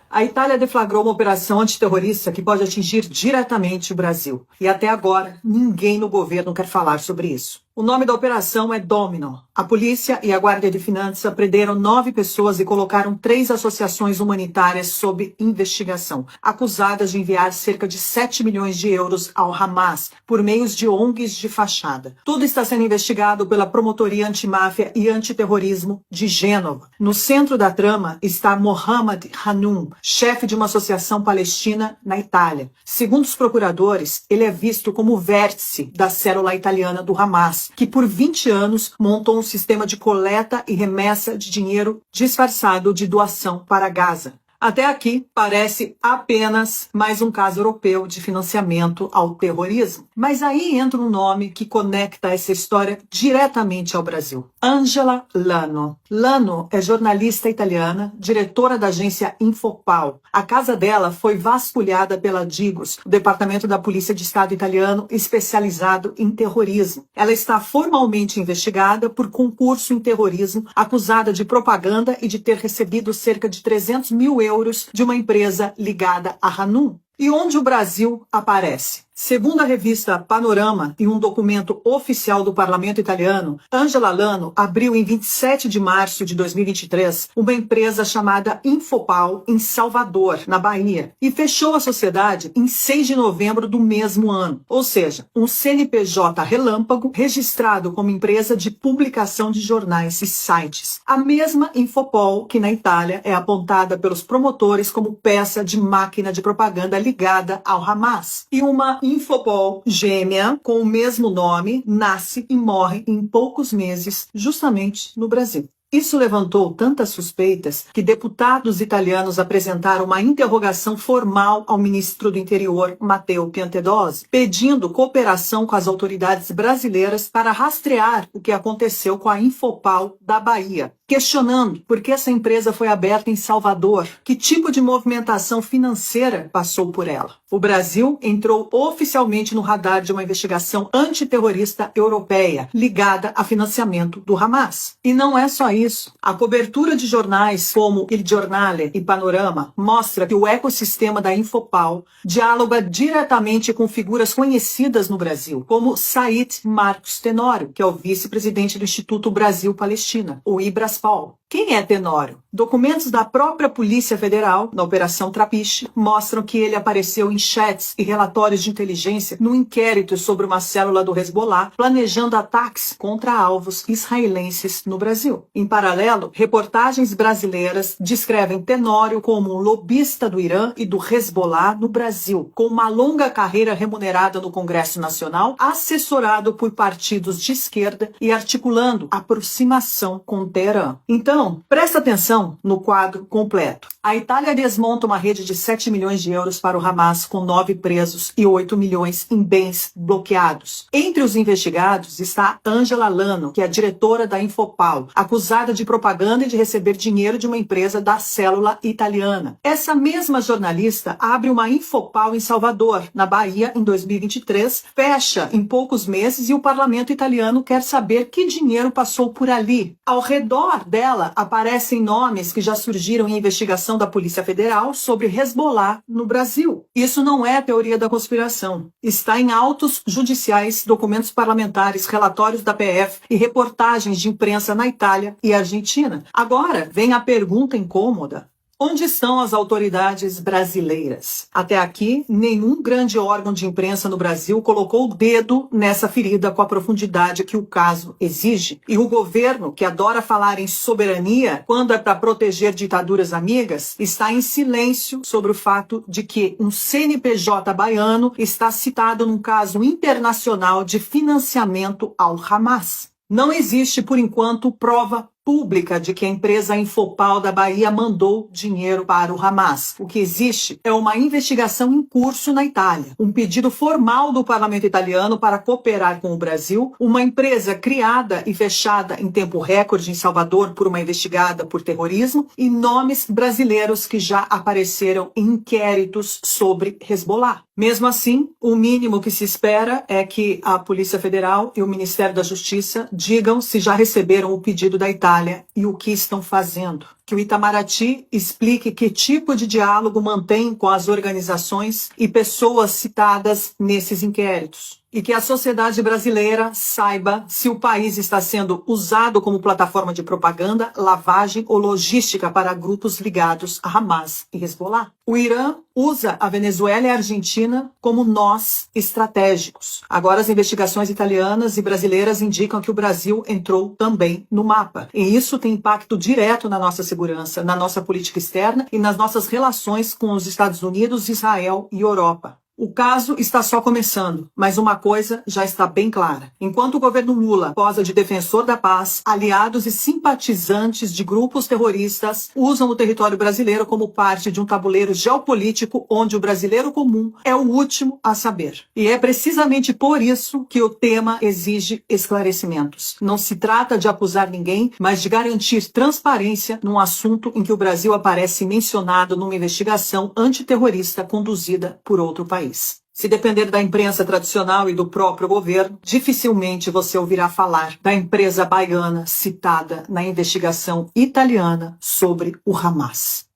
A Itália deflagrou uma operação antiterrorista que pode atingir diretamente o Brasil. E até agora, ninguém no governo quer falar sobre isso. O nome da operação é Domino. A polícia e a Guarda de Finança prenderam 9 pessoas e colocaram 3 associações humanitárias sob investigação, acusadas de enviar cerca de 7 milhões de euros ao Hamas por meios de ONGs de fachada. Tudo está sendo investigado pela Promotoria Antimáfia e Antiterrorismo de Gênova. No centro da trama está Mohamed Hanoum, chefe de uma associação palestina na Itália. Segundo os procuradores, ele é visto como o vértice da célula italiana do Hamas, que por 20 anos montou um sistema de coleta e remessa de dinheiro disfarçado de doação para Gaza. Até aqui, parece apenas mais um caso europeu de financiamento ao terrorismo. Mas aí entra um nome que conecta essa história diretamente ao Brasil. Angela Lano. Lano é jornalista italiana, diretora da agência Infopal. A casa dela foi vasculhada pela Digos, o departamento da Polícia de Estado italiano especializado em terrorismo. Ela está formalmente investigada por concurso em terrorismo, acusada de propaganda e de ter recebido cerca de 300 mil euros de uma empresa ligada a Hanoum. E onde o Brasil aparece? Segundo a revista Panorama e um documento oficial do parlamento italiano, Angela Lano abriu em 27 de março de 2023 uma empresa chamada Infopal em Salvador, na Bahia, e fechou a sociedade em 6 de novembro do mesmo ano. Ou seja, um CNPJ relâmpago registrado como empresa de publicação de jornais e sites. A mesma Infopal que na Itália é apontada pelos promotores como peça de máquina de propaganda ligada ao Hamas. E uma Infopol gêmea com o mesmo nome nasce e morre em poucos meses, justamente no Brasil. Isso levantou tantas suspeitas que deputados italianos apresentaram uma interrogação formal ao ministro do Interior, Matteo Piantedosi, pedindo cooperação com as autoridades brasileiras para rastrear o que aconteceu com a Infopal da Bahia, questionando por que essa empresa foi aberta em Salvador, que tipo de movimentação financeira passou por ela. O Brasil entrou oficialmente no radar de uma investigação antiterrorista europeia ligada a financiamento do Hamas. E não é só isso. A cobertura de jornais como Il Giornale e Panorama mostra que o ecossistema da Infopal dialoga diretamente com figuras conhecidas no Brasil, como Said Marcos Tenório, que é o vice-presidente do Instituto Brasil-Palestina, o IBRASPAL. Quem é Tenório? Documentos da própria Polícia Federal, na Operação Trapiche, mostram que ele apareceu em chats e relatórios de inteligência no inquérito sobre uma célula do Hezbollah planejando ataques contra alvos israelenses no Brasil. Em paralelo, reportagens brasileiras descrevem Tenório como um lobista do Irã e do Hezbollah no Brasil, com uma longa carreira remunerada no Congresso Nacional, assessorado por partidos de esquerda e articulando aproximação com Teherã. Então, presta atenção no quadro completo. A Itália desmonta uma rede de 7 milhões de euros para o Hamas, com 9 presos e 8 milhões em bens bloqueados. Entre os investigados está Angela Lano, que é a diretora da Infopal, acusada de propaganda e de receber dinheiro de uma empresa da célula italiana. Essa mesma jornalista abre uma Infopal em Salvador, na Bahia, em 2023, fecha em poucos meses e o parlamento italiano quer saber que dinheiro passou por ali. Ao redor dela aparecem nomes que já surgiram em investigação da Polícia Federal sobre Hezbollah no Brasil. Isso não é teoria da conspiração. Está em autos judiciais, documentos parlamentares, relatórios da PF e reportagens de imprensa na Itália e Argentina. Agora vem a pergunta incômoda. Onde estão as autoridades brasileiras? Até aqui, nenhum grande órgão de imprensa no Brasil colocou o dedo nessa ferida com a profundidade que o caso exige. E o governo, que adora falar em soberania quando é para proteger ditaduras amigas, está em silêncio sobre o fato de que um CNPJ baiano está citado num caso internacional de financiamento ao Hamas. Não existe, por enquanto, prova pública de que a empresa Infopal da Bahia mandou dinheiro para o Hamas. O que existe é uma investigação em curso na Itália, um pedido formal do parlamento italiano para cooperar com o Brasil, uma empresa criada e fechada em tempo recorde em Salvador por uma investigada por terrorismo e nomes brasileiros que já apareceram em inquéritos sobre Hezbollah. Mesmo assim, o mínimo que se espera é que a Polícia Federal e o Ministério da Justiça digam se já receberam o pedido da Itália Itália e o que estão fazendo. Que o Itamaraty explique que tipo de diálogo mantém com as organizações e pessoas citadas nesses inquéritos. E que a sociedade brasileira saiba se o país está sendo usado como plataforma de propaganda, lavagem ou logística para grupos ligados a Hamas e Hezbollah. O Irã usa a Venezuela e a Argentina como nós estratégicos. Agora as investigações italianas e brasileiras indicam que o Brasil entrou também no mapa. E isso tem impacto direto na nossa segurança, na nossa política externa e nas nossas relações com os Estados Unidos, Israel e Europa. O caso está só começando, mas uma coisa já está bem clara. Enquanto o governo Lula posa de defensor da paz, aliados e simpatizantes de grupos terroristas usam o território brasileiro como parte de um tabuleiro geopolítico onde o brasileiro comum é o último a saber. E é precisamente por isso que o tema exige esclarecimentos. Não se trata de acusar ninguém, mas de garantir transparência num assunto em que o Brasil aparece mencionado numa investigação antiterrorista conduzida por outro país. Se depender da imprensa tradicional e do próprio governo, dificilmente você ouvirá falar da empresa baiana citada na investigação italiana sobre o Hamas.